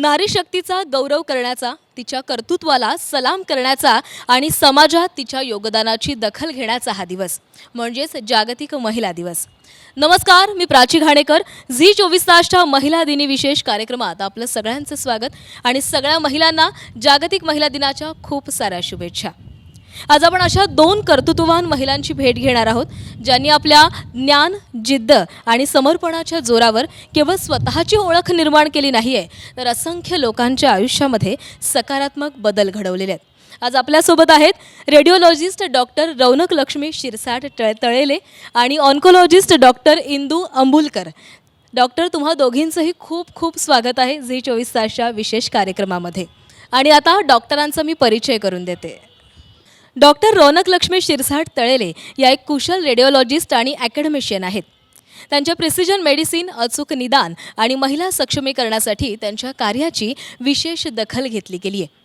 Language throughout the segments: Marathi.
नारी शक्तीचा गौरव करण्याचा, तिच्या कर्तृत्वाला सलाम करण्याचा आणि समाजात तिच्या योगदानाची दखल घेण्याचा हा दिवस म्हणजेच जागतिक महिला दिवस. नमस्कार, मी प्राची घाणेकर. झी 24 तासच्या महिला दिनी विशेष कार्यक्रमात आपलं सगळ्यांचं स्वागत आणि सगळ्या महिलांना जागतिक महिला दिनाच्या खूप साऱ्या शुभेच्छा. आज आपण अशा दोन कर्तृत्ववान महिलांची भेट घेणार आहोत ज्यांनी आपल्या ज्ञान, जिद्द आणि समर्पणाच्या जोरावर केवळ स्वतःची ओळख निर्माण केली नाहीये, तर असंख्य लोकांच्या आयुष्यामध्ये सकारात्मक बदल घडवलेले आहेत. आज आपल्यासोबत आहेत रेडिओलॉजिस्ट डॉक्टर रौनक लक्ष्मी शिरसाट तळेले आणि oncologist doctor Indu Ambulkar. Doctor, तुम्हा दोघींचंही खूप खूप स्वागत आहे झी 24 तासच्या विशेष कार्यक्रमामध्ये. आणि आता डॉक्टरांचा मी परिचय करून देते. डॉक्टर रौनक लक्ष्मी शिरसाट तळेले या एक कुशल रेडिओलॉजिस्ट आणि ॲकॅडमिशियन आहेत. त्यांच्या प्रिसिजन मेडिसिन, अचूक निदान आणि महिला सक्षमीकरणासाठी त्यांच्या कार्याची विशेष दखल घेतली गेली आहे.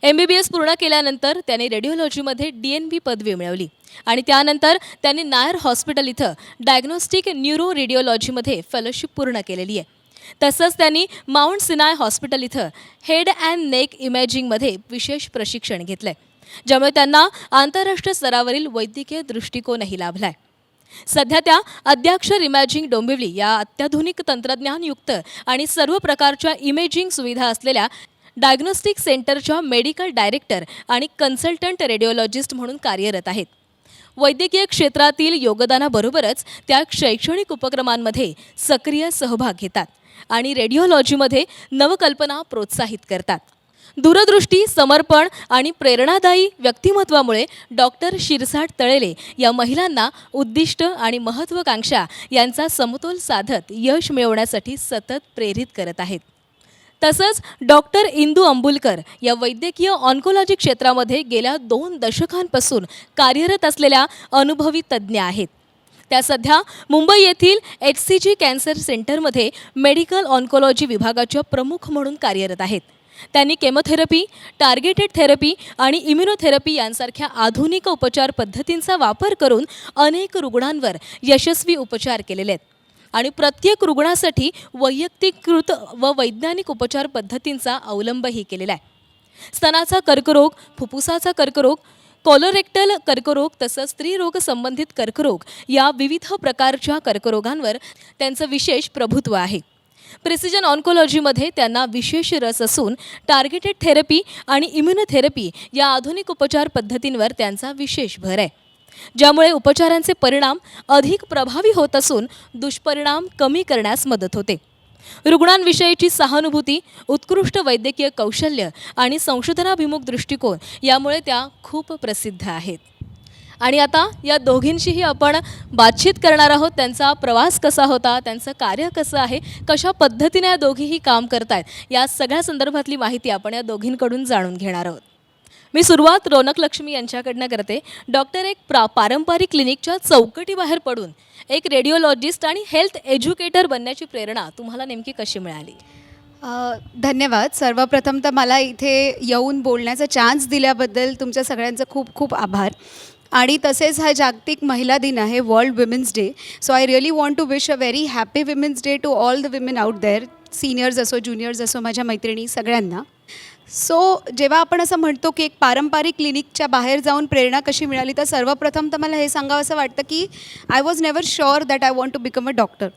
MBBS पूर्ण केल्यानंतर त्यांनी रेडिओलॉजीमध्ये DNB पदवी मिळवली आणि त्यानंतर त्यांनी नायर हॉस्पिटल इथं डायग्नोस्टिक न्यूरो रेडिओलॉजीमध्ये फेलोशिप पूर्ण केलेली आहे. तसंच त्यांनी माउंट सिनाय हॉस्पिटल इथं हेड अँड नेक इमेजिंगमध्ये विशेष प्रशिक्षण घेतलं आहे, ज्यामुळे त्यांना आंतरराष्ट्रीय स्तरावरील वैद्यकीय दृष्टिकोनही लाभला आहे. सध्या त्या अद्याक्षर इमॅजिंग डोंबिवली या अत्याधुनिक तंत्रज्ञानयुक्त आणि सर्व प्रकारच्या इमेजिंग सुविधा असलेल्या डायग्नोस्टिक सेंटरच्या मेडिकल डायरेक्टर आणि कन्सल्टंट रेडिओलॉजिस्ट म्हणून कार्यरत आहेत. वैद्यकीय क्षेत्रातील योगदानाबरोबरच त्या शैक्षणिक उपक्रमांमध्ये सक्रिय सहभाग घेतात आणि रेडिओलॉजीमध्ये नवकल्पना प्रोत्साहित करतात. दूरदृष्टी, समर्पण आणि प्रेरणादायी व्यक्तिमत्वामुळे डॉक्टर शिरसाट तळेले या महिलांना उद्दिष्ट आणि महत्त्वाकांक्षा यांचा समतोल साधत यश मिळवण्यासाठी सतत प्रेरित करत आहेत. तसंच डॉक्टर इंदू अंबुलकर या वैद्यकीय ऑन्कोलॉजी क्षेत्रामध्ये गेल्या 2 दशकांपासून कार्यरत असलेल्या अनुभवी तज्ज्ञ आहेत. त्या सध्या मुंबई येथील HCG कॅन्सर सेंटरमध्ये मेडिकल ऑन्कोलॉजी विभागाच्या प्रमुख म्हणून कार्यरत आहेत. त्यांनी केमोथेरपी, टार्गेटेड थेरपी आणि इम्युनोथेरपी यांसारख्या आधुनिक उपचार पद्धतींचा वापर करून अनेक रुग्णांवर यशस्वी उपचार केलेले आहेत आणि प्रत्येक रुग्णासाठी वैयक्तिकृत व वैज्ञानिक उपचार पद्धतींचा अवलंबही केलेला आहे. स्तनाचा कर्करोग, फुफ्फुसाचा कर्करोग, कोलोरेक्टल कर्करोग तसंच स्त्रीरोग संबंधित कर्करोग या विविध प्रकारच्या कर्करोगांवर त्यांचं विशेष प्रभुत्व आहे. प्रिसिजन ऑन्कोलॉजीमध्ये त्यांना विशेष रस असून टार्गेटेड थेरपी आणि इम्युनोथेरपी या आधुनिक उपचार पद्धतींवर त्यांचा विशेष भर आहे, ज्यामुळे उपचारांचे परिणाम अधिक प्रभावी होत असून दुष्परिणाम कमी करण्यास मदत होते. रुग्णांविषयीची सहानुभूती, उत्कृष्ट वैद्यकीय कौशल्य आणि संशोधनाभिमुख दृष्टिकोन यामुळे त्या खूप प्रसिद्ध आहेत. आणि आता या दोघींशीही आपण बातचीत करणार आहोत. त्यांचा प्रवास कसा होता, त्यांचं कार्य कसं आहे, कशा पद्धतीने या दोघीही काम करत आहेत, या सगळ्या संदर्भातली माहिती आपण या दोघींकडून जाणून घेणार आहोत. मी सुरुवात रौनक लक्ष्मी यांच्याकडनं करते. डॉक्टर, एक पारंपरिक क्लिनिकच्या चौकटीबाहेर पडून एक रेडिओलॉजिस्ट आणि हेल्थ एज्युकेटर बनण्याची प्रेरणा तुम्हाला नेमकी कशी मिळाली? धन्यवाद. सर्वप्रथम तर मला इथे येऊन बोलण्याचा चान्स दिल्याबद्दल तुमच्या सगळ्यांचं खूप खूप आभार. आणि तसेच हा जागतिक महिला दिन आहे, world women's day. So I really want to wish a very happy women's day to all the women out there, seniors असो, ज्युनियर्स असो, माझ्या मैत्रिणी सगळ्यांना. सो जेव्हा आपण असं म्हणतो की एक पारंपरिक क्लिनिकच्या बाहेर जाऊन प्रेरणा कशी मिळाली, तर सर्वप्रथम तर मला हे सांगावं असं वाटतं की I was never sure that I want to become a doctor.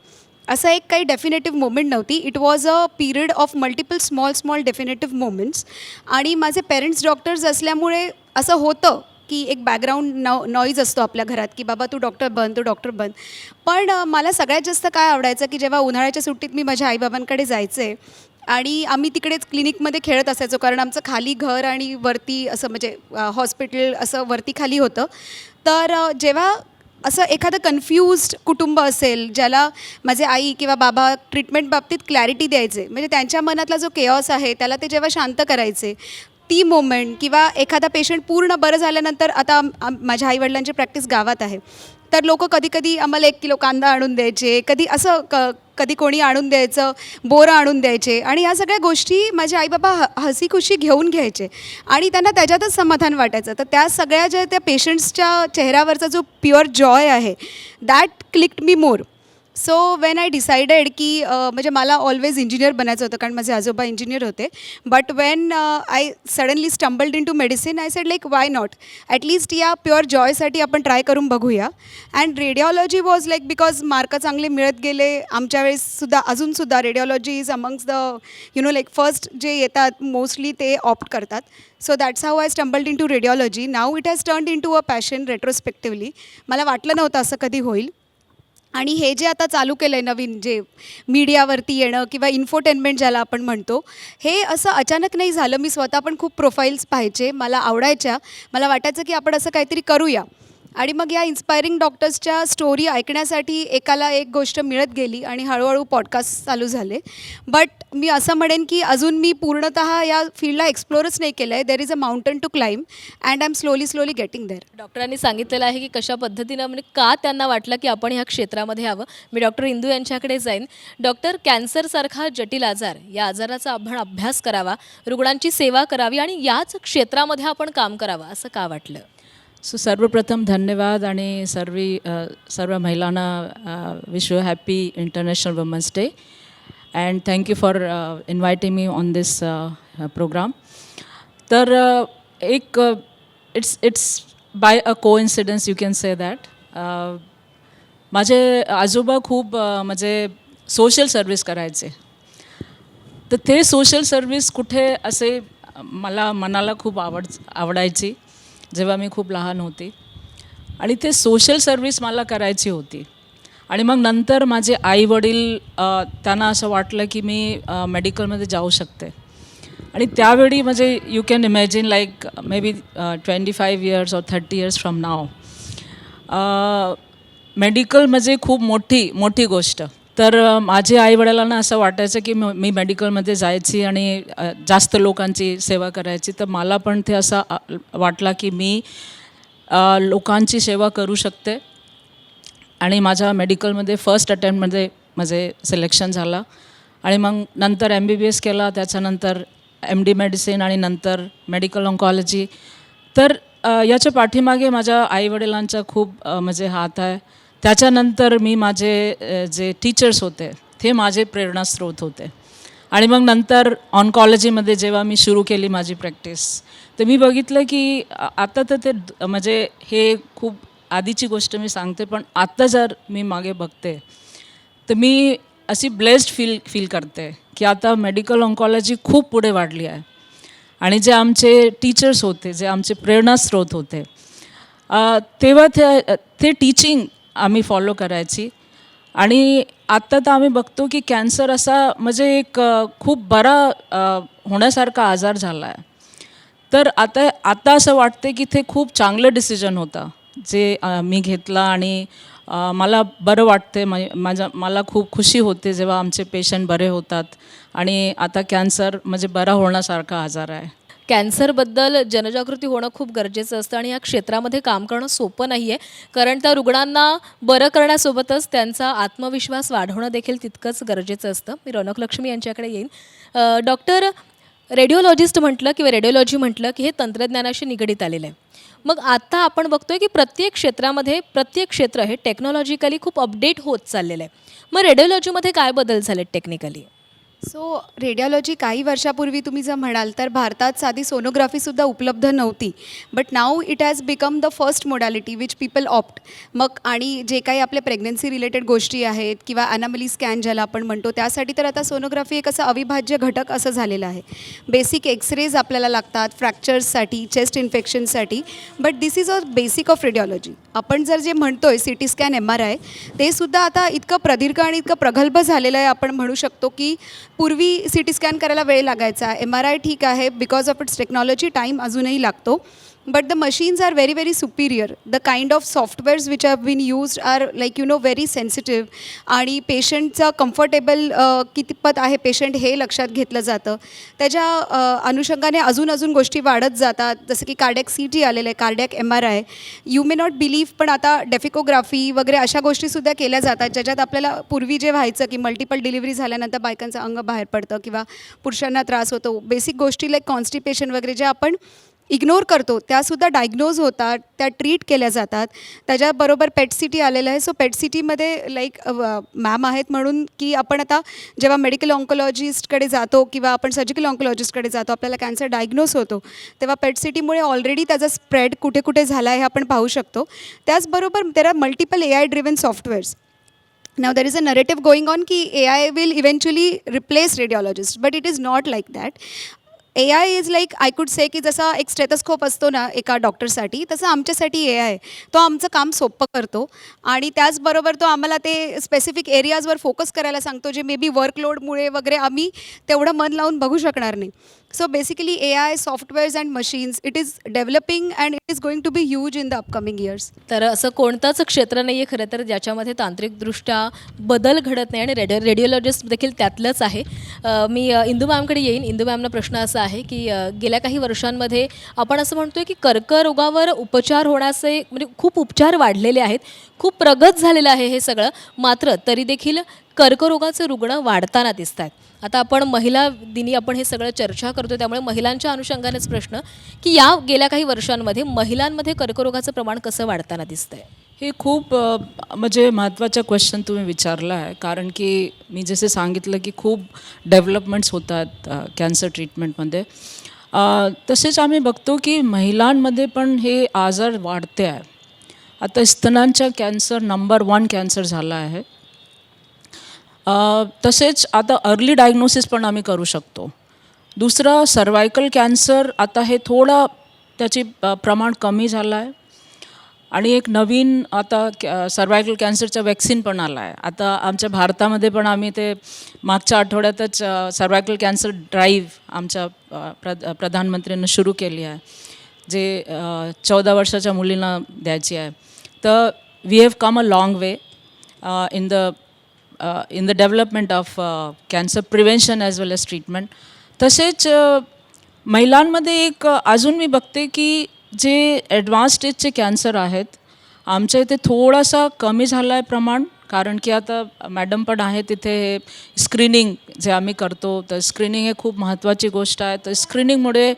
असं एक काही डेफिनेटिव्ह मोमेंट नव्हती. It was a period of multiple small definitive moments. आणि माझे पेरेंट्स डॉक्टर्स असल्यामुळे असं होतं की एक बॅकग्राऊंड नॉईज असतो आपल्या घरात की बाबा तू डॉक्टर बन, तू डॉक्टर बन. पण मला सगळ्यात जास्त काय आवडायचं की जेव्हा उन्हाळ्याच्या सुट्टीत मी माझ्या आईबाबांकडे जायचे आणि आम्ही तिकडेच क्लिनिकमध्ये खेळत असायचो, कारण आमचं खाली घर आणि वरती असं म्हणजे हॉस्पिटल असं वरती खाली होतं. तर जेव्हा असं एखादं कन्फ्यूज्ड कुटुंब असेल, ज्याला माझे आई किंवा बाबा ट्रीटमेंट बाबतीत क्लॅरिटी द्यायचे, म्हणजे त्यांच्या मनातला जो केऑस आहे त्याला ते जेव्हा शांत करायचे, ती मोमेंट, किंवा एखादा पेशंट पूर्ण बरं झाल्यानंतर, आता माझ्या आईवडिलांची प्रॅक्टिस गावात आहे, तर लोक कधी कधी आम्हाला 1 किलो कांदा आणून द्यायचे, कधी असं कधी कोणी आणून द्यायचं, बोरं आणून द्यायचे. आणि या सगळ्या गोष्टी माझे आईबाबा हसी खुशी घेऊन घ्यायचे आणि त्यांना त्याच्यातच समाधान वाटायचं. तर त्या सगळ्या ज्या त्या पेशंट्सच्या चेहऱ्यावरचा जो प्युअर जॉय आहे, that clicked me more. So when I decided की म्हणजे मला ऑलवेज इंजिनियर बनायचं होतं कारण माझे आजोबा इंजिनियर होते. But when I suddenly stumbled in to medicine I said like why not, at least या प्युअर जॉयसाठी आपण ट्राय करून बघूया. And radiology was like because mark चांगले मिळत गेले आमच्या वेळेससुद्धा, अजूनसुद्धा radiology is amongst the like first जे येतात मोस्टली ते ऑप्ट करतात. So that's how I stumbled in to radiology. Now it has turned in to a passion retrospectively. मला वाटलं नव्हतं असं कधी होईल. आणि हे जे आता चालू केलं आहे नवीन, जे मीडियावरती येणं किंवा इन्फोटेनमेंट ज्याला आपण म्हणतो, हे असं अचानक नाही झालं. मी स्वतः पण खूप प्रोफाईल्स पाहायचे, मला आवडायच्या. मला वाटायचं की आपण असं काहीतरी करूया. आणि मग या इन्स्पायरिंग डॉक्टर्सच्या स्टोरी ऐकण्यासाठी एकाला एक गोष्ट मिळत गेली आणि हळूहळू पॉडकास्ट चालू झाले. बट मी असं म्हणेन की अजून मी पूर्णतः या फील्डला एक्सप्लोरच नाही केलं आहे. There is a mountain to climb and I am slowly getting there. डॉक्टरांनी सांगितलेलं आहे की कशा पद्धतीनं म्हणजे का त्यांना वाटलं की आपण ह्या क्षेत्रामध्ये यावं. मी डॉक्टर इंदू यांच्याकडे जाईन. डॉक्टर, कॅन्सरसारखा जटिल आजार, या आजाराचा आपण अभ्यास करावा, रुग्णांची सेवा करावी आणि याच क्षेत्रामध्ये आपण काम करावं असं का वाटलं? सर्वप्रथम धन्यवाद आणि सर्व महिलांना wish you happy international women's day and thank you for inviting me on this program. तर एक it's by a coincidence you can say that माझे आजोबा खूप म्हणजे सोशल सर्विस करायचे. तर ते सोशल सर्विस कुठे असे मला मनाला खूप आवडायची जेव्हा मी खूप लहान होती. आणि ते सोशल सर्विस मला करायची होती. आणि मग नंतर माझे आईवडील त्यांना असं वाटलं की मी मेडिकलमध्ये जाऊ शकते. आणि त्यावेळी म्हणजे you can imagine like may be 25 years or 30 years from now medical म्हणजे खूप मोठी गोष्ट. तर माझ्या आईवडिलांना असं वाटायचं की मी मेडिकलमध्ये जायची आणि जास्त लोकांची सेवा करायची. तर मला पण ते असं वाटलं की मी लोकांची सेवा करू शकते. आणि माझ्या मेडिकलमध्ये फर्स्ट अटेम्प्टमध्ये माझे सिलेक्शन झालं. आणि मग नंतर MBBS केला, त्याच्यानंतर MD मेडिसिन आणि नंतर मेडिकल ऑन्कॉलॉजी. तर याच्या पाठीमागे माझ्या आईवडिलांचा खूप म्हणजे हात आहे. त्याच्यानंतर मी माझे जे टीचर्स होते ते माझे प्रेरणास्रोत होते. आणि मग नंतर ऑन्कॉलॉजीमध्ये जेव्हा मी सुरू केली माझी प्रॅक्टिस, तर मी बघितलं की आता तर ते म्हणजे हे खूप आधीची गोष्ट मी सांगते, पण आत्ता जर मी मागे बघते तर मी अशी ब्लेस्ड फील करते की आता मेडिकल ऑन्कॉलॉजी खूप पुढे वाढली आहे. आणि जे आमचे टीचर्स होते, जे आमचे प्रेरणास्रोत होते, तेव्हा ते टीचिंग आम्ही फॉलो करायची. आणि आत्ता तर आम्ही बघतो की कॅन्सर असा म्हणजे एक खूप बरा होण्यासारखा आजार झाला आहे. तर आता असं वाटते की ते खूप चांगलं डिसिजन होतं जे मी घेतला. आणि मला बरं वाटते, मला खूप खुशी होते जेव्हा आमचे पेशंट बरे होतात. आणि आता कॅन्सर म्हणजे बरा होण्यासारखा आजार आहे. कॅन्सरबद्दल जनजागृती होणं खूप गरजेचं असतं आणि या क्षेत्रामध्ये काम करणं सोपं नाही आहे. कारण त्या रुग्णांना बरं करण्यासोबतच त्यांचा आत्मविश्वास वाढवणं देखील तितकंच गरजेचं असतं. मी रौनक लक्ष्मी यांच्याकडे येईन. डॉक्टर, रेडिओलॉजिस्ट म्हटलं किंवा रेडिओलॉजी म्हटलं की हे तंत्रज्ञानाशी निगडीत आलेलं आहे. मग आता आपण बघतोय की प्रत्येक क्षेत्र हे टेक्नॉलॉजिकली खूप अपडेट होत चाललेलं आहे. मग रेडिओलॉजीमध्ये काय बदल झालेत टेक्निकली? सो रेडिओलॉजी काही वर्षापूर्वी तुम्ही जर म्हणाल तर भारतात साधी सोनोग्राफीसुद्धा उपलब्ध नव्हती. But now it has become the first modality which people opt. मग आणि जे काही आपले प्रेग्नन्सी रिलेटेड गोष्टी आहेत किंवा ॲनामली स्कॅन ज्याला आपण म्हणतो, त्यासाठी तर आता सोनोग्राफी एक असं अविभाज्य घटक असं झालेलं आहे. बेसिक एक्सरेज आपल्याला लागतात फ्रॅक्चर्ससाठी, चेस्ट इन्फेक्शनसाठी. But this is a basic of radiology. आपण जे म्हणतोय CT स्कॅन, MRI, ते सुद्धा आता इतकं प्रदीर्घ आणि इतकं प्रगल्भ झालेलं आहे. आपण म्हणू शकतो की पूर्वी CT स्कॅन करायला वेळ लागायचा. MRI ठीक आहे, because of its technology time अजूनही लागतो. But the machines are very very superior. The kind of softwares which have been used are like very sensitive. आणि पेशंटचं कम्फर्टेबल कितपत आहे पेशंट हे लक्षात घेतलं जातं. त्याच्या अनुषंगाने अजून गोष्टी वाढत जातात. जसं की कार्डियक CT आलेलं आहे, cardiac MRI. You may not believe, पण आता डेफिकोग्राफी वगैरे अशा गोष्टीसुद्धा केल्या जातात, ज्याच्यात आपल्याला पूर्वी जे व्हायचं की मल्टिपल डिलिव्हरी झाल्यानंतर बायकांचं अंग बाहेर पडतं किंवा पुरुषांना त्रास होतो. बेसिक गोष्टी लाईक कॉन्स्टिपेशन वगैरे, जे आपण इग्नोर करतो त्यासुद्धा डायग्नोज होतात, त्या ट्रीट केल्या जातात. त्याच्याबरोबर पेट सिटी आलेलं आहे. सो पेट सिटीमध्ये लाईक मॅम आहेत म्हणून की आपण आता जेव्हा मेडिकल ऑन्कोलॉजिस्टकडे जातो किंवा आपण सर्जिकल ऑन्कोलॉजिस्टकडे जातो, आपल्याला कॅन्सर डायग्नोज होतो, तेव्हा पेट सिटीमुळे ऑलरेडी त्याचा स्प्रेड कुठे कुठे झाला आहे हे आपण पाहू शकतो. त्याचबरोबर there are multiple AI driven softwares. Now there is a narrative going on की AI will eventually replace radiologists, but it is not like that. AI is like I could say की जसा एक स्टेथोस्कोप असतो ना एका डॉक्टरसाठी, तसं आमच्यासाठी AI आहे. तो आमचं काम सोपं करतो आणि त्याचबरोबर तो आम्हाला ते स्पेसिफिक एरियाजवर फोकस करायला सांगतो, जे मे बी वर्कलोडमुळे वगैरे आम्ही तेवढं मन लावून बघू शकणार नाही. So basically AI softwares and machines it is developing and it is going to be huge in the upcoming years. तर असं कोणतंच क्षेत्र नाही आहे खरं तर ज्याच्यामध्ये तांत्रिकदृष्ट्या बदल घडत नाही, आणि रेडिओलॉजिस्ट देखील त्यातलंच आहे. मी इंदू मॅमकडे येईन. इंदू मॅमना प्रश्न असा आहे की गेल्या काही वर्षांमध्ये आपण असं म्हणतोय की कर्करोगावर उपचार होण्याचे म्हणजे खूप उपचार वाढलेले आहेत, खूप प्रगत झालेलं आहे हे सगळं, मात्र तरी देखील कर्करोगाचे रुग्ण वाढताना दिसत आहेत. आता आपण महिला दिनी आपण हे सगळं चर्चा करतो, त्यामुळे महिलांच्या अनुषंगानेच प्रश्न की या गेल्या काही वर्षांमध्ये महिलांमध्ये कर्करोगाचं प्रमाण कसं वाढताना दिसतंय? हे खूप म्हणजे महत्त्वाचा क्वेश्चन तुम्ही विचारला आहे, कारण की मी जसे सांगितलं की खूप डेव्हलपमेंट्स होतात कॅन्सर ट्रीटमेंटमध्ये. तसेच आम्ही बघतो की महिलांमध्ये पण हे आजार वाढते आहे. आता स्तनांचा कॅन्सर नंबर 1 कॅन्सर झाला आहे. तसेच आता अर्ली डायग्नोसिस पण आम्ही करू शकतो. दुसरं सर्वायकल कॅन्सर, आता हे थोडं त्याची प्रमाण कमी झालं आहे. आणि एक नवीन आता सर्वायकल कॅन्सरचं वॅक्सिन पण आलं आहे. आता आमच्या भारतामध्ये पण आम्ही ते मागच्या आठवड्यातच सर्वायकल कॅन्सर ड्राईव्ह आमच्या प्रधानमंत्र्यांनी सुरू केली आहे, जे 14 वर्षाच्या मुलींना द्यायची आहे. तर we have come a long way in the development of cancer prevention as well as treatment. तसेच महिलांमध्ये एक अजून मी बघते की जे ॲडव्हान्स स्टेजचे कॅन्सर आहेत आमच्या इथे थोडासा कमी झाला आहे प्रमाण, कारण की आता मॅडम पण आहे तिथे हे स्क्रीनिंग जे आम्ही करतो, तर स्क्रीनिंग हे खूप महत्त्वाची गोष्ट आहे. तर स्क्रीनिंगमुळे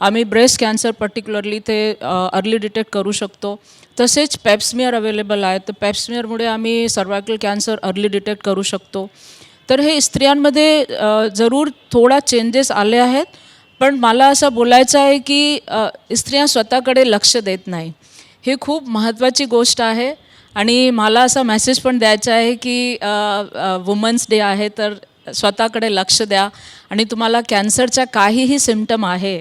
आम्ही ब्रेस्ट कॅन्सर पर्टिक्युलरली ते अर्ली डिटेक्ट करू शकतो. तसेच पेप्समियर अवेलेबल आहे, तर पेप्समियरमुळे आम्ही सर्वायकल कॅन्सर अर्ली डिटेक्ट करू शकतो. तर हे स्त्रियांमध्ये जरूर थोडा चेंजेस आले आहेत, पण मला असं बोलायचं आहे की स्त्रिया स्वतःकडे लक्ष देत नाही. ही खूप महत्त्वाची गोष्ट आहे. आणि मला असा मेसेज पण द्यायचा आहे की वुमन्स डे आहे, तर स्वतःकडे लक्ष द्या. आणि तुम्हाला कॅन्सरचा काहीही सिम्पटम आहे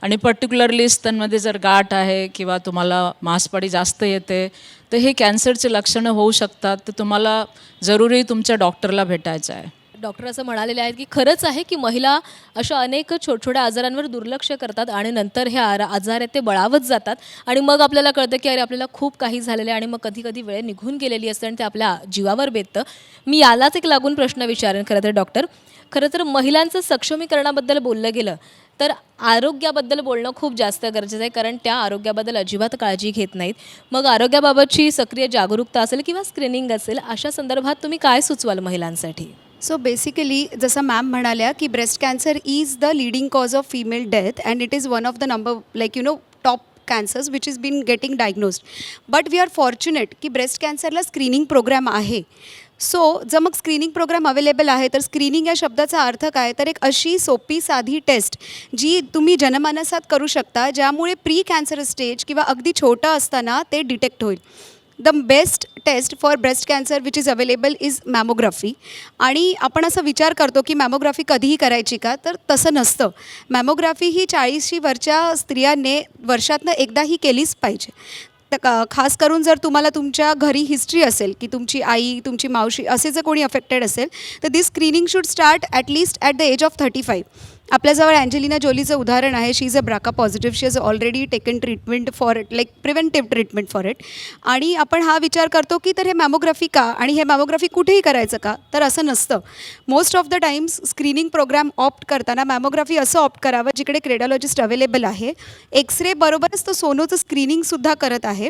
आणि पर्टिक्युलरली स्तनमध्ये जर गाठ आहे किंवा तुम्हाला मांसपाळी जास्त येते, तर हे कॅन्सरचे लक्षणं होऊ शकतात. तर तुम्हाला जरुरी तुमच्या डॉक्टरला भेटायचं आहे. डॉक्टर असं म्हणालेले आहेत की खरंच आहे की महिला अशा अनेक छोट्या आजारांवर दुर्लक्ष करतात आणि नंतर हे आजार आहेत ते बळावत जातात आणि मग आपल्याला कळतं की अरे आपल्याला खूप काही झालेलं आहे आणि मग कधी कधी वेळ निघून गेलेली असते आणि ते आपल्या जीवावर बेततं. मी यालाच एक लागून प्रश्न विचारेन खरं तर डॉक्टर. खरं तर महिलांचं सक्षमीकरणाबद्दल बोललं गेलं तर आरोग्याबद्दल बोलणं खूप जास्त गरजेचं आहे, कारण त्या आरोग्याबद्दल अजिबात काळजी घेत नाहीत. मग आरोग्याबाबतची सक्रिय जागरूकता असेल किंवा स्क्रीनिंग असेल, अशा संदर्भात तुम्ही काय सुचवाल महिलांसाठी? सो बेसिकली जसं मॅम म्हणाल्या की breast cancer is the leading cause of female death and it is one of the number like top cancers which is been getting diagnosed. But we are fortunate की ब्रेस्ट कॅन्सरला स्क्रीनिंग प्रोग्राम आहे. सो जर मग स्क्रीनिंग प्रोग्राम अवेलेबल आहे, तर स्क्रीनिंग या शब्दाचा अर्थ काय, तर एक अशी सोपी साधी टेस्ट जी तुम्ही जनमानसात करू शकता, ज्यामुळे प्री कॅन्सर स्टेज किंवा अगदी छोटं असताना ते डिटेक्ट होईल. The best test for breast cancer which is available is mammography. आणि आपण असा विचार करतो की मॅमोग्राफी कधीही करायची का, तर तसं नसतं. मॅमोग्राफी ही 40शी वरच्या स्त्रियांनी वर्षातनं एकदा ही केलीच पाहिजे. तर खास करून जर तुम्हाला तुमच्या घरी हिस्ट्री असेल की तुमची आई, तुमची मावशी असे जर कोणी अफेक्टेड असेल, तर this screening should start at least at the age of 35. आपल्याजवळ अँजेलिना जोलीचं उदाहरण आहे. She is a BRCA positive. She has already taken treatment for it, like preventive treatment for it. आणि आपण हा विचार करतो की तर हे मॅमोग्राफी का, आणि हे मॅमोग्राफी कुठेही करायचं का, तर असं नसतं. Most of the times screening program opt करताना मॅमोग्राफी असं ऑप्ट करावं जिकडे क्रेडिओलॉजिस्ट अवेलेबल आहे. एक्सरे बरोबरच तो सोनोचं स्क्रीनिंगसुद्धा करत आहे.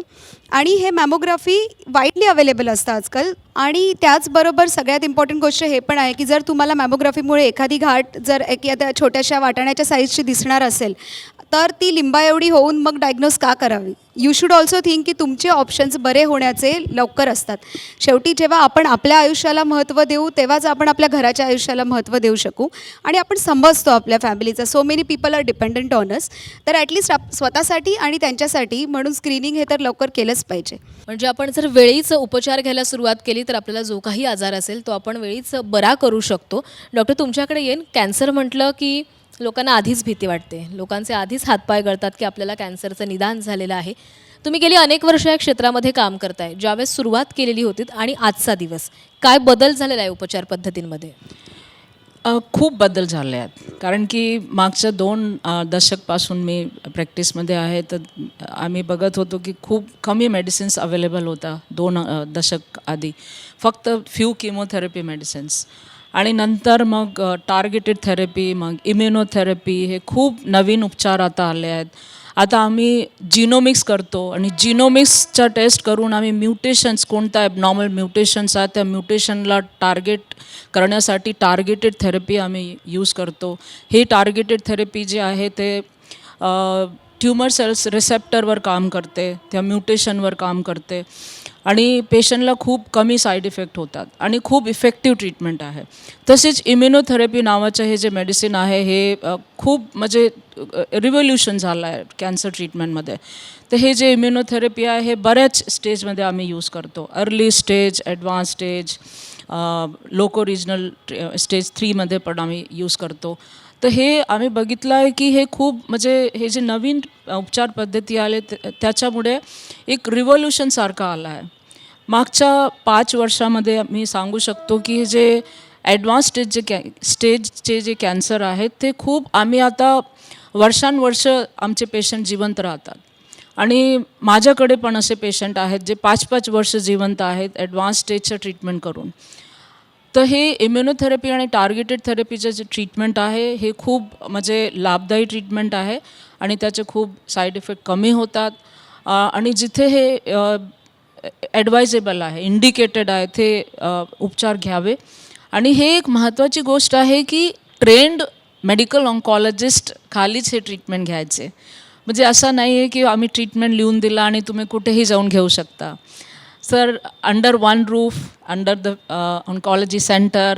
आणि हे मॅमोग्राफी वाईडली अवेलेबल असतं आजकाल. आणि त्याचबरोबर सगळ्यात इम्पॉर्टंट गोष्ट हे पण आहे की जर तुम्हाला मॅमोग्राफीमुळे एखादी घाट जर एखाद्या छोट्याशा वाटाण्याच्या साईजची दिसणार असेल, तर ती लिंबा एवढी होऊन मग डायग्नोज का करावी. यू शूड ऑल्सो थिंक की तुमचे ऑप्शन्स बरे होण्याचे लवकर असतात. शेवटी जेव्हा आपण आपल्या आयुष्याला महत्त्व देऊ तेव्हाच आपण आपल्या घराच्या आयुष्याला महत्त्व देऊ शकू आणि आपण समजतो आपल्या फॅमिलीचा. So many people are dependent on us. तर ॲटलिस्ट स्वतःसाठी आणि त्यांच्यासाठी म्हणून स्क्रीनिंग हे तर लवकर केलंच पाहिजे. म्हणजे आपण जर वेळीच उपचार घ्यायला सुरुवात केली तर आपल्याला जो काही आजार असेल तो आपण वेळीच बरा करू शकतो. डॉक्टर तुमच्याकडे येईन. कॅन्सर म्हटलं की लोकांना आधीच भीती वाटते, लोकांचे आधीच हातपाय गळतात की आपल्याला कॅन्सरचं निदान झालेलं आहे. तुम्ही गेली अनेक वर्ष या क्षेत्रामध्ये काम करताय. ज्यावेळेस सुरुवात केलेली होती आणि आजचा दिवस काय बदल झालेला आहे उपचार पद्धतींमध्ये? खूप बदल झाले आहेत. कारण की मागच्या 2 दशकपासून मी प्रॅक्टिसमध्ये आहे. तर आम्ही बघत होतो की खूप कमी मेडिसिन्स अवेलेबल होता 2 दशक आधी. फक्त फ्यू किमोथेरपी मेडिसिन्स आणि नंतर मग टार्गेटेड थेरपी, मग इम्युनोथेरपी, हे खूप नवीन उपचार आता आले आहेत. आता आम्ही जिनोमिक्स करतो आणि जिनोमिक्सच्या टेस्ट करून आम्ही म्युटेशन्स, कोणता ॲबनॉर्मल म्युटेशन्स आहेत त्या म्युटेशनला टार्गेट करण्यासाठी टार्गेटेड थेरपी आम्ही यूज करतो. हे टार्गेटेड थेरपी जे आहे ते ट्युमर सेल्स रिसेप्टरवर काम करते, त्या म्युटेशनवर काम करते आणि पेशंटला खूप कमी साईड इफेक्ट होतात आणि खूप इफेक्टिव्ह ट्रीटमेंट आहे. तसेच इम्युनोथेरपी नावाचं हे जे मेडिसिन आहे हे खूप म्हणजे रिव्होल्युशन झालं आहे कॅन्सर ट्रीटमेंटमध्ये. तर हे जे इम्युनोथेरपी आहे हे बऱ्याच स्टेजमध्ये आम्ही यूज करतो. Early stage, advance stage, loco regional stage 3मध्ये पण आम्ही यूज करतो. तर हे आम्ही बघितलं आहे की हे खूप म्हणजे हे जे नवीन उपचार पद्धती आले त्याच्यामुळे एक रिव्होल्युशनसारखा आला आहे. मागच्या 5 वर्षामध्ये मी सांगू शकतो की हे जे ॲडव्हान्स स्टेजचे जे कॅन्सर आहेत ते खूप आम्ही आता वर्षानुवर्ष आमचे पेशंट जिवंत राहतात आणि माझ्याकडे पण असे पेशंट आहेत जे 5-5 वर्ष जिवंत आहेत ॲडव्हान्स स्टेजचं ट्रीटमेंट करून. तर हे इम्युनोथेरपी आणि टार्गेटेड थेरपीचं जे ट्रीटमेंट आहे हे खूप म्हणजे लाभदायी ट्रीटमेंट आहे आणि त्याचे खूप साईड इफेक्ट कमी होतात आणि जिथे हे ॲडवायजेबल आहे, इंडिकेटेड आहे ते उपचार घ्यावे. आणि हे एक महत्त्वाची गोष्ट आहे की ट्रेंड मेडिकल ऑन्कॉलॉजिस्ट खालीच हे ट्रीटमेंट घ्यायचे. म्हणजे असं नाही आहे की आम्ही ट्रीटमेंट लिहून दिला आणि तुम्ही कुठेही जाऊन घेऊ शकता. Sir, under one roof, under the oncology center,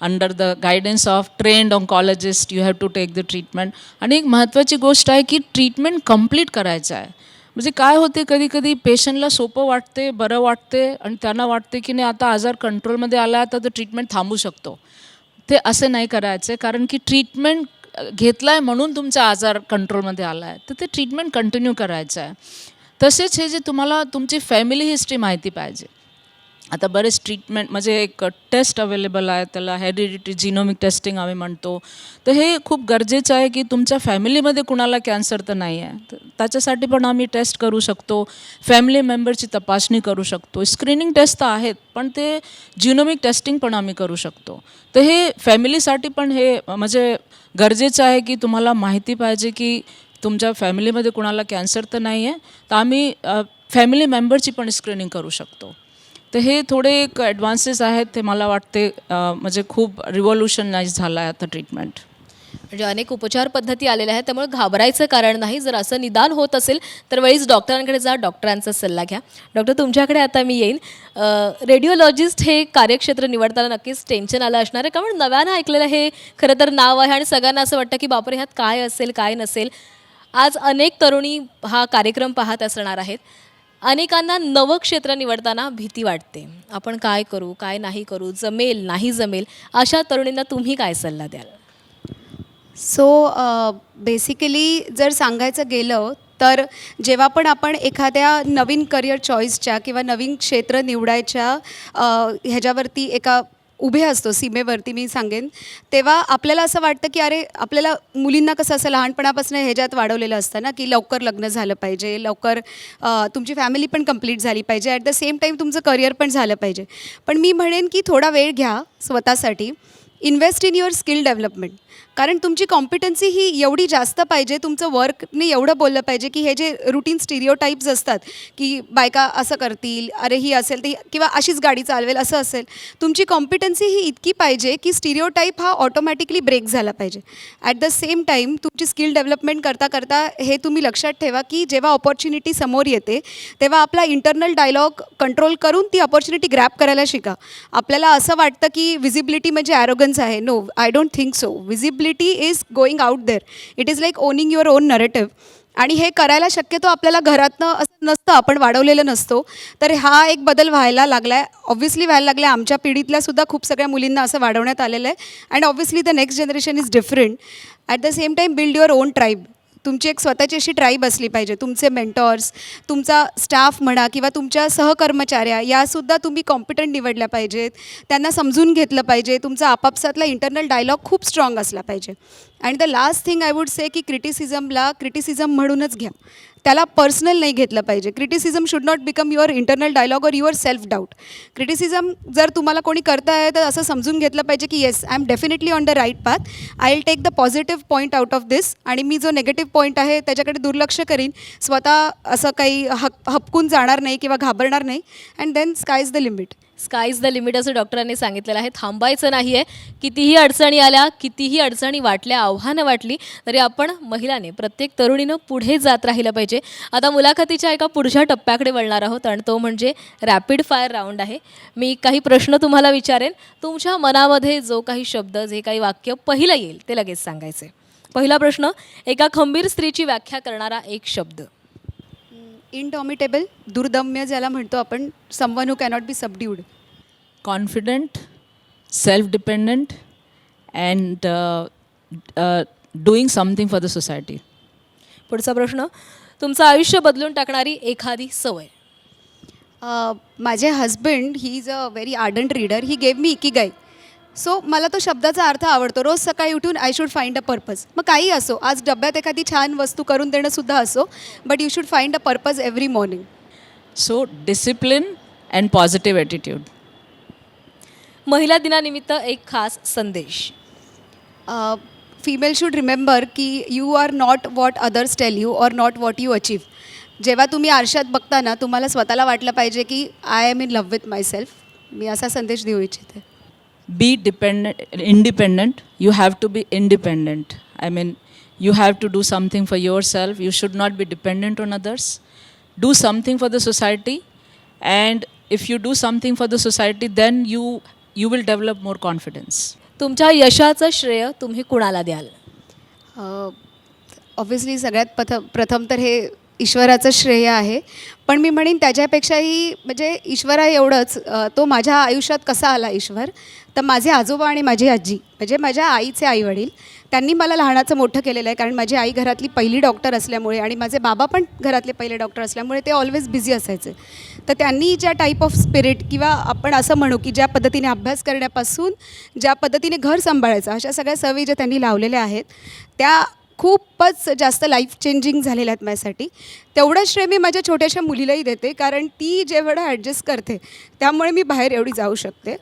under the guidance of trained oncologist you have to take the treatment. आणि एक महत्त्वाची गोष्ट आहे की ट्रीटमेंट कंप्लीट करायचं आहे. म्हणजे काय होते कधी कधी पेशंटला सोपं वाटते, बरं वाटते आणि त्यांना वाटते की नाही आता आजार कंट्रोलमध्ये आला आहे तर ट्रीटमेंट थांबू शकतो. ते असे नाही करायचे, कारण की ट्रीटमेंट घेतला आहे म्हणून तुमचा आजार कंट्रोलमध्ये आला आहे तर ते ट्रीटमेंट कंटिन्यू करायचं आहे. तसेच हे जे तुम्हाला तुमची फॅमिली हिस्ट्री माहिती पाहिजे. आता बरेच ट्रीटमेंट म्हणजे एक टेस्ट अवेलेबल आहे, त्याला हेरिडिटी जिनोमिक टेस्टिंग आम्ही म्हणतो. तर हे खूप गरजेचं आहे की तुमच्या फॅमिलीमध्ये कुणाला कॅन्सर तर नाही आहे, तर त्याच्यासाठी पण आम्ही टेस्ट करू शकतो. फॅमिली मेंबरची तपासणी करू शकतो. स्क्रीनिंग टेस्ट तर आहेत पण ते जिनोमिक टेस्टिंग पण आम्ही करू शकतो. तर हे फॅमिलीसाठी पण हे म्हणजे गरजेचं आहे की तुम्हाला माहिती पाहिजे की तुमच्या फॅमिलीमध्ये कुणाला कॅन्सर तर नाही आहे, तर आम्ही फॅमिली मेंबरची पण स्क्रीनिंग करू शकतो. तर हे थोडे एक ॲडव्हान्सेस आहेत, ते मला वाटते म्हणजे खूप रिव्होल्युशनाइज झालं आहे आता ट्रीटमेंट. म्हणजे अनेक उपचार पद्धती आलेल्या आहेत, त्यामुळे घाबरायचं कारण नाही. जर असं निदान होत असेल तर वेळीच डॉक्टरांकडे जा, डॉक्टरांचा सल्ला घ्या. डॉक्टर, तुमच्याकडे आता मी येईन. रेडिओलॉजिस्ट हे कार्यक्षेत्र निवडताना नक्कीच टेन्शन आलं असणार आहे, कारण नव्यानं ऐकलेलं हे खरं तर नाव आहे आणि सगळ्यांना असं वाटतं की बापरे ह्यात काय असेल काय नसेल. आज अनेक तरुणी हा कार्यक्रम पाहत असणार आहेत. अनेकांना नवं क्षेत्र निवडताना भीती वाटते, आपण काय करू काय नाही करू, जमेल नाही जमेल. अशा तरुणींना तुम्ही काय सल्ला द्याल? सो बेसिकली जर सांगायचं गेलं तर जेव्हा पण आपण एखाद्या नवीन करिअर चॉईसच्या किंवा नवीन क्षेत्र निवडायच्या ह्याच्यावरती एका उभे असतो सीमेवरती मी सांगेन, तेव्हा आपल्याला असं वाटतं की अरे आपल्याला मुलींना कसं असं लहानपणापासून ह्याच्यात वाढवलेलं असतं ना की लवकर लग्न झालं पाहिजे, लवकर तुमची फॅमिली पण कंप्लीट झाली पाहिजे, ॲट द सेम टाईम तुमचं करिअर पण झालं पाहिजे. पण मी म्हणेन की थोडा वेळ घ्या स्वतःसाठी, invest in your skill development. कारण तुमची कॉम्पिटन्सी ही एवढी जास्त पाहिजे, तुमचं वर्कने एवढं बोललं पाहिजे की हे जे रुटीन स्टिरिओटाईप्स असतात की बायका असं करतील, अरे ही असेल ती किंवा अशीच गाडी चालवेल असं असेल, तुमची कॉम्पिटन्सी ही इतकी पाहिजे की स्टिरिओटाईप हा ऑटोमॅटिकली ब्रेक झाला पाहिजे. ॲट द सेम टाईम तुमची स्किल डेव्हलपमेंट करता करता हे तुम्ही लक्षात ठेवा की जेव्हा ऑपॉर्च्युनिटी समोर येते तेव्हा आपला इंटरनल डायलॉग कंट्रोल करून ती ऑपॉर्च्युनिटी ग्रॅब करायला शिका. आपल्याला असं वाटतं की विजिबिलिटी म्हणजे ॲरोगन्स आहे. No, I don't think so. Visibility is going out there. It is like owning your own narrative. आणि हे करायला शक्यतो आपल्याला घरातनं असं नसतं, आपण वाढवलेलं नसतो. तर हा एक बदल व्हायला लागला आहे, ऑब्व्हियसली व्हायला लागला आहे. आमच्या पिढीतल्यासुद्धा खूप सगळ्या मुलींना असं वाढवण्यात आलेलं आहे. And obviously the next generation is different. At the same time build your on tribe. तुमची एक स्वतःची अशी ट्राईब असली पाहिजे. तुमचे मेंटॉर्स, तुमचा स्टाफ म्हणा किंवा तुमच्या सहकर्मचाऱ्या यासुद्धा तुम्ही कॉम्पिटंट निवडल्या पाहिजेत. त्यांना समजून घेतलं पाहिजे. तुमचा आपापसातला इंटरनल डायलॉग खूप स्ट्रॉंग असला पाहिजे. आणि the last thing I would say की क्रिटिसिझमला क्रिटिसिझम म्हणूनच घ्या. त्याला पर्सनल नाही घेतलं पाहिजे. Criticism should not become your internal dialogue or your self doubt. Criticism जर तुम्हाला कोणी करताय तर असं समजून घेतलं पाहिजे की yes, I am definitely on the right path. I will take the positive point out of this. आणि मी जो नेगेटिव्ह पॉईंट आहे त्याच्याकडे दुर्लक्ष करीन. स्वतः असं काही हपकून जाणार नाही किंवा घाबरणार नाही. And then sky is the limit. Sky is the limit असं डॉक्टरांनी सांगितलेलं आहे. थांबायचं नाही आहे. कितीही अडचणी आल्या, कितीही अडचणी वाटल्या, आव्हानं वाटली तरी आपण महिलाने, प्रत्येक तरुणीनं पुढे जात राहिलं पाहिजे. आता मुलाखतीच्या एका पुढच्या टप्प्याकडे वळणार आहोत आणि तो म्हणजे रॅपिड फायर राऊंड आहे. मी काही प्रश्न तुम्हाला विचारेन. तुमच्या मनामध्ये जो काही शब्द, जे काही वाक्य पहिलं येईल ते लगेच सांगायचे. पहिला प्रश्न, एका खंबीर स्त्रीची व्याख्या करणारा एक शब्द. इनडॉमिटेबल, दुर्दम्य ज्याला म्हणतो आपण. Someone who cannot be subdued. Confident, self dependent and doing something for the society. पुढचा प्रश्न, तुमचं आयुष्य बदलून टाकणारी एखादी सवय. माझे husband he is a very आर्डंट reader. He gave me Ikigai. So मला तो शब्दाचा अर्थ आवडतो. रोज सकाळी उठून I should find a purpose. मग काही असो, आज डब्यात एखादी छान वस्तू करून देणंसुद्धा असो, but you should find a purpose every morning. So discipline and positive attitude. महिला दिनानिमित्त एक खास संदेश. फिमेल शुड रिमेंबर की you are not what others tell you or not what you achieve. जेव्हा तुम्ही आरशात बघताना तुम्हाला स्वतःला वाटलं पाहिजे की I am in love with myself. मी असा संदेश देऊ इच्छिते. Be independent. You have to be independent. I mean, you have to do something for yourself. You should not be dependent on others. Do something for the society. And if you do something for the society, then you will develop more confidence. तुमच्या यशाचं श्रेय तुम्ही कुणाला द्याल. ऑब्व्हियसली सगळ्यात प्रथम तर हे ईश्वराचं श्रेय आहे. पण मी म्हणेन त्याच्यापेक्षाही म्हणजे ईश्वरा एवढंच, तो माझ्या आयुष्यात कसा आला ईश्वर, तर माझे आजोबा आणि माझी आजी म्हणजे माझ्या आईचे आईवडील, त्यांनी मला लहानाचं मोठं केलेलं आहे. कारण माझी आई घरातली पहिली डॉक्टर असल्यामुळे आणि माझे बाबा पण घरातले पहिले डॉक्टर असल्यामुळे ते ऑलवेज बिझी असायचे. तर त्यांनी ज्या टाईप ऑफ स्पिरिट किंवा आपण असं म्हणू की ज्या पद्धतीने अभ्यास करण्यापासून ज्या पद्धतीने घर सांभाळायचं, अशा सगळ्या सवयी ज्या त्यांनी लावलेल्या आहेत त्या खूपच जास्त लाईफ चेंजिंग झालेल्या आहेत माझ्यासाठी. तेवढं श्रेय मी माझ्या छोट्याशा मुलीलाही देते, कारण ती जेवढं ॲडजस्ट करते त्यामुळे मी बाहेर एवढी जाऊ शकते.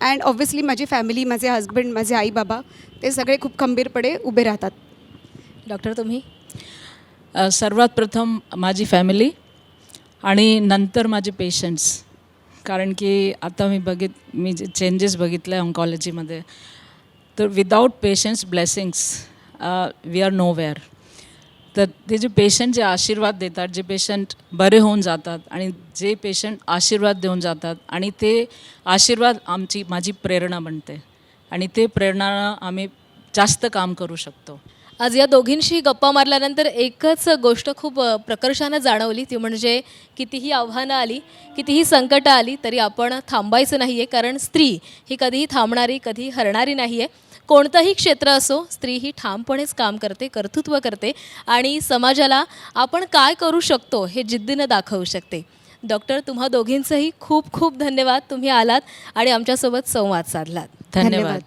अँड ऑब्व्हियसली माझी फॅमिली, माझे हजबंड, माझे आई बाबा, ते सगळे खूप खंबीरपणे उभे राहतात. डॉक्टर तुम्ही. सर्वात प्रथम माझी फॅमिली आणि नंतर माझे पेशंट्स. कारण की आता मी जे चेंजेस बघितले आहे ऑन्कॉलॉजीमध्ये, तर without patients blessings we are nowhere. तर ते जे पेशंट जे आशीर्वाद देतात, जे पेशंट बरे होऊन जातात आणि जे पेशंट आशीर्वाद देऊन जातात, आणि ते आशीर्वाद माझी प्रेरणा बनते आणि ते प्रेरणानं आम्ही जास्त काम करू शकतो. आज या दोघींशी गप्पा मारल्यानंतर एकच गोष्ट खूप प्रकर्षानं जाणवली, ती म्हणजे कितीही आव्हानं आली, कितीही संकटं आली तरी आपण थांबायचं नाही आहे. कारण स्त्री ही कधीही थांबणारी, कधीही हरणारी नाही आहे. कोणतंही क्षेत्र असो, स्त्री ही ठामपणेच काम करते, कर्तृत्व करते आणि समाजाला आपण काय करू शकतो हे जिद्दीनं दाखवू शकते. डॉक्टर, तुम्हा दोघींचंही खूप खूप धन्यवाद. तुम्ही आलात आणि आमच्यासोबत संवाद साधलात. धन्यवाद.